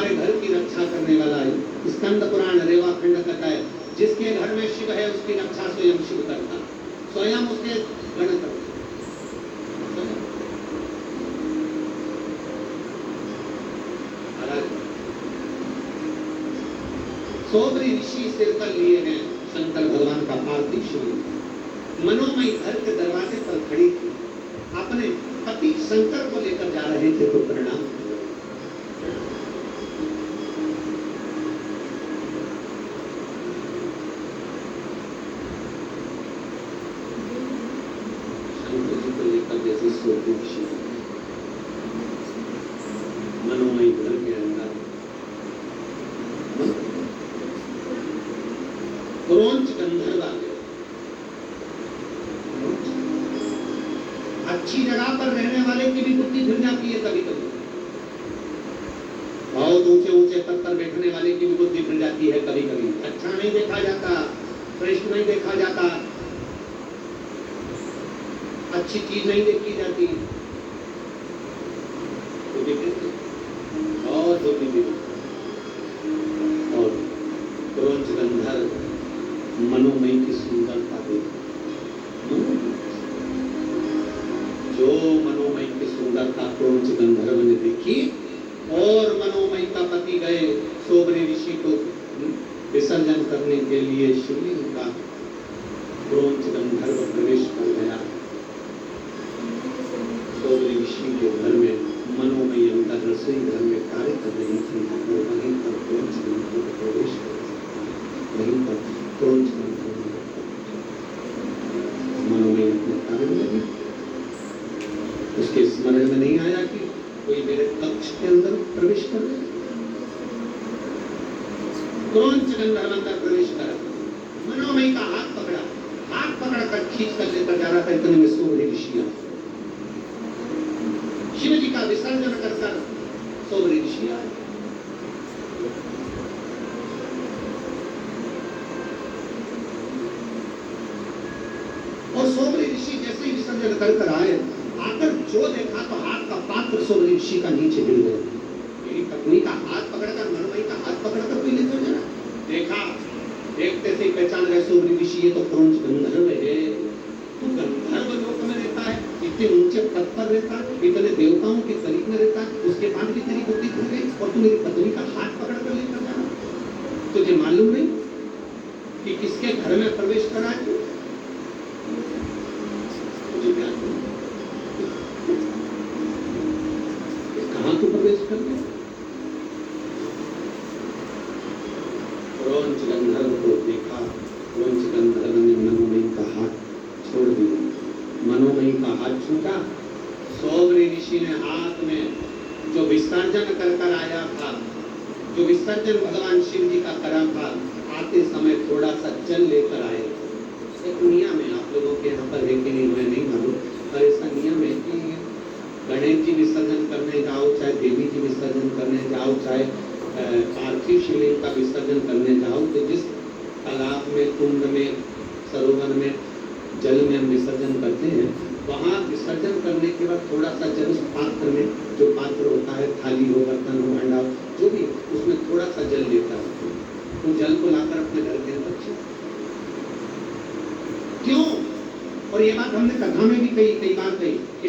हमारे घर की रक्षा करने वाला है। स्कंद पुराण रेवा खंड कहता है, जिसके घर में शिव है उसकी रक्षा स्वयं शिव करता, स्वयं उसके गण करता। सोबरी ऋषि सिर पर लिए हैं शंकर भगवान का पार्थिव शरीर। मनोमयी घर के दरवाजे पर खड़ी थी, अपने पति शंकर को लेकर जा रहे थे तो प्रणाम। शंकर जी को लेकर जैसे सोबरी ऋषि मनोमयी घर के अंदर क्रोंच गंधर्व आ गए। अच्छी जगह पर रहने वाले की भी बुद्धि फिर जाती है कभी कभी, बहुत ऊंचे ऊंचे पद पर बैठने वाले की भी बुद्धि फिर जाती है कभी कभी। अच्छा नहीं देखा जाता, श्रेष्ठ नहीं देखा जाता, अच्छी चीज नहीं देखी जाती, बहुत बुद्धि। और क्रोंच गंधर्व मनोमयी की सुंदरता देखी, जो मनोमयी की सुंदरता क्रोंच गंधर्व ने देखी और मनोमयी का पति गए सोबरी ऋषि को विसर्जन करने के लिए शिवलिंग का। क्रोंच गंधर्व प्रवेश कर गया सोबरी ऋषि के घर में। मनोमयी अंदर रसोई घर में कार्य कर रही थी, और वहीं पर क्रोंच गंधर्व प्रवेश कर गया। वहीं पर क्रोंच गंधर्व मनोमयी अपने कार्य में लगी। उसके स्मरण में नहीं आया कि कोई मेरे कक्ष के अंदर प्रवेश कर गया। क्रोंच गंधर्व अंदर प्रवेश कर मनोमयी का हाथ पकड़ा, हाथ पकड़कर खींच कर लेकर जा रहा था। इतने में सोबरी ऋषि शिव जी का विसर्जन कर सोबरी ऋषि आए। और सोबरी ऋषि जैसे ही विसर्जन कर आए, आकर जो देखा तो हाथ का पात्र सोबरी ऋषि का नीचे गिर गया। मेरी पत्नी का हाथ पकड़कर, मनोमयी का हाथ पकड़कर पीले तो जरा देखा, देखते से पहचान गए सोबरी ऋषि ये तो क्रोंच गंधर्व है। तू गंधर्व लोक में रहता है, इतने ऊंचे पद पर रहता है, इतने देवताओं के करीब में रहता है, उसके बाद भी तेरी बुद्धि खुल गई और तू मेरी पत्नी का हाथ पकड़कर लेकर जा रहा। तुझे मालूम नहीं कि किसके घर में प्रवेश करा है? कहां तू प्रवेश कर गया? क्रोंच गंधर्व को देखा, क्रोंच गंधर्व ने मनोमयी का हाथ छोड़ दिया। मनोमयी का हाथ छूटा, सोबरी ऋषि ने हाथ में जो विसर्जन कर आया था, जो विसर्जन भगवान शिव जी का करा था, आते समय थोड़ा सा जल लेकर आए। एक नियम में आप लोगों के यहाँ पर है कि नहीं मैं नहीं मालूम, पर ऐसा नियम है कि गणेश जी विसर्जन करने जाओ, चाहे देवी जी विसर्जन करने जाओ, चाहे पार्थिव शिवलिंग का विसर्जन करने जाओ, तो जिस तालाब में, कुंड में, सरोवर में, जल में हम विसर्जन करते हैं, वहाँ विसर्जन करने के बाद थोड़ा सा जल उस पात्र में, जो पात्र होता है, थाली हो, बर्तन हो, भांडा हो, जो भी, उसमें थोड़ा सा जल लेता है, तो जल को लाकर अपने घर के अंदर क्यों? और ये बात हमने कथा में भी कई बार कही कि